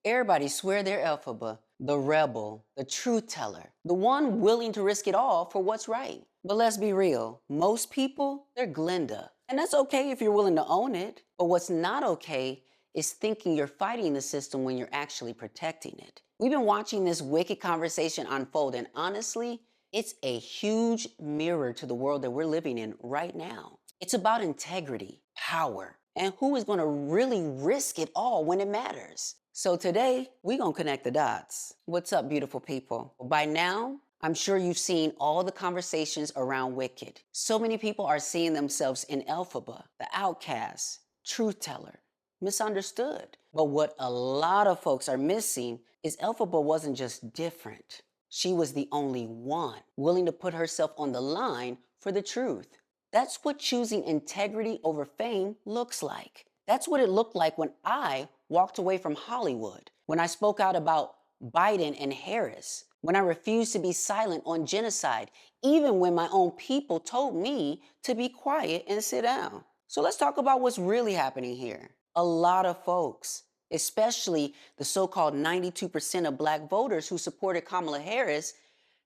Everybody swear they're Elphaba, the rebel, the truth teller, the one willing to risk it all for what's right. But let's be real, most people, they're Glinda. And that's okay if you're willing to own it. But what's not okay is thinking you're fighting the system when you're actually protecting it. We've been watching this wicked conversation unfold, and honestly, it's a huge mirror to the world that we're living in right now. It's about integrity, power, and who is going to really risk it all when it matters. So today, we're going to connect the dots. What's up, beautiful people? By now, I'm sure you've seen all the conversations around Wicked. So many people are seeing themselves in Elphaba, the outcast, truth teller, misunderstood. But what a lot of folks are missing is Elphaba wasn't just different. She was the only one willing to put herself on the line for the truth. That's what choosing integrity over fame looks like. That's what it looked like when I walked away from Hollywood, when I spoke out about Biden and Harris, when I refused to be silent on genocide, even when my own people told me to be quiet and sit down. So let's talk about what's really happening here. A lot of folks, especially the so-called 92% of Black voters who supported Kamala Harris,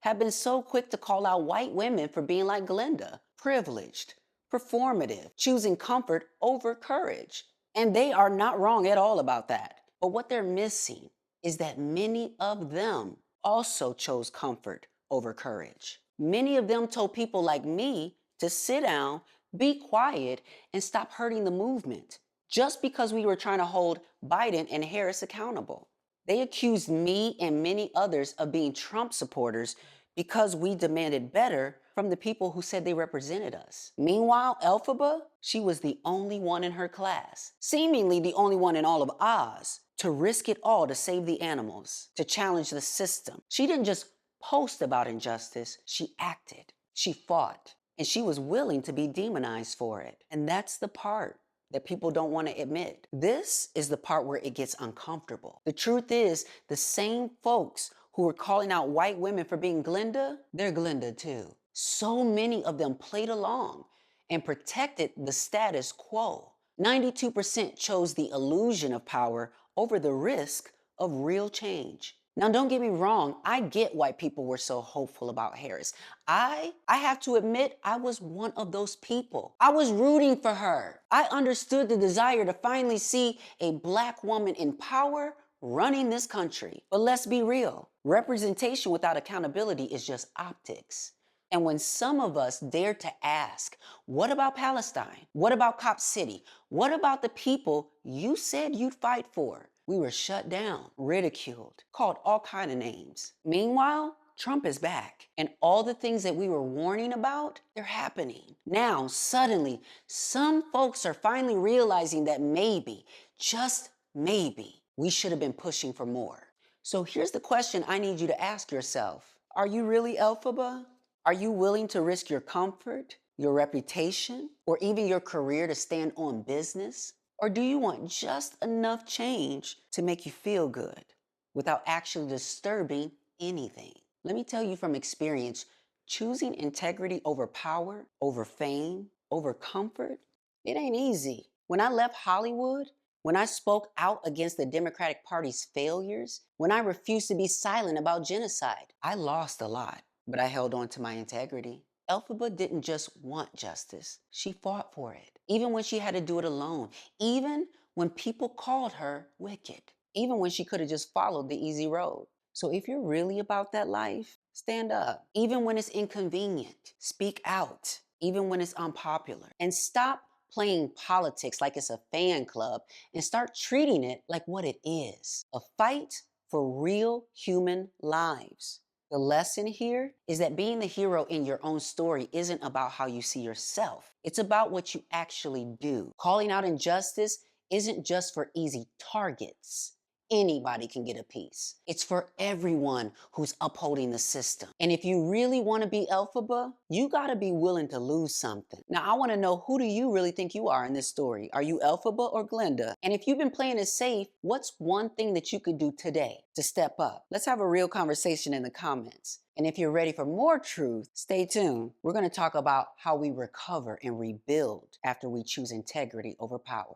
have been so quick to call out white women for being like Glenda, privileged, performative, choosing comfort over courage. And they are not wrong at all about that. But what they're missing is that many of them also chose comfort over courage. Many of them told people like me to sit down, be quiet, and stop hurting the movement just because we were trying to hold Biden and Harris accountable. They accused me and many others of being Trump supporters because we demanded better from the people who said they represented us. Meanwhile, Elphaba, she was the only one in her class, seemingly the only one in all of Oz, to risk it all to save the animals, to challenge the system. She didn't just post about injustice, she acted, she fought, and she was willing to be demonized for it. And that's the part that people don't want to admit. This is the part where it gets uncomfortable. The truth is, the same folks who were calling out white women for being Glinda, they're Glinda too. So many of them played along and protected the status quo. 92% chose the illusion of power over the risk of real change. Now, don't get me wrong, I get why people were so hopeful about Harris. I have to admit, I was one of those people. I was rooting for her. I understood the desire to finally see a Black woman in power running this country. But let's be real, representation without accountability is just optics. And when some of us dare to ask, what about Palestine? What about Cop City? What about the people you said you'd fight for? We were shut down, ridiculed, called all kinds of names. Meanwhile, Trump is back, and all the things that we were warning about, they're happening. Now, suddenly, some folks are finally realizing that maybe, just maybe, we should have been pushing for more. So here's the question I need you to ask yourself. Are you really Elphaba? Are you willing to risk your comfort, your reputation, or even your career to stand on business? Or do you want just enough change to make you feel good without actually disturbing anything? Let me tell you from experience, choosing integrity over power, over fame, over comfort, it ain't easy. When I left Hollywood, when I spoke out against the Democratic Party's failures, when I refused to be silent about genocide, I lost a lot, but I held on to my integrity. Elphaba didn't just want justice, she fought for it, even when she had to do it alone, even when people called her wicked, even when she could have just followed the easy road. So if you're really about that life, stand up. Even when it's inconvenient, speak out, even when it's unpopular. And stop playing politics like it's a fan club and start treating it like what it is, a fight for real human lives. The lesson here is that being the hero in your own story isn't about how you see yourself. It's about what you actually do. Calling out injustice isn't just for easy targets. Anybody can get a piece. It's for everyone who's upholding the system. And if you really want to be Elphaba, you got to be willing to lose something. Now, I want to know, who do you really think you are in this story? Are you Elphaba or Glenda? And if you've been playing it safe, what's one thing that you could do today to step up? Let's have a real conversation in the comments. And if you're ready for more truth, stay tuned. We're going to talk about how we recover and rebuild after we choose integrity over power.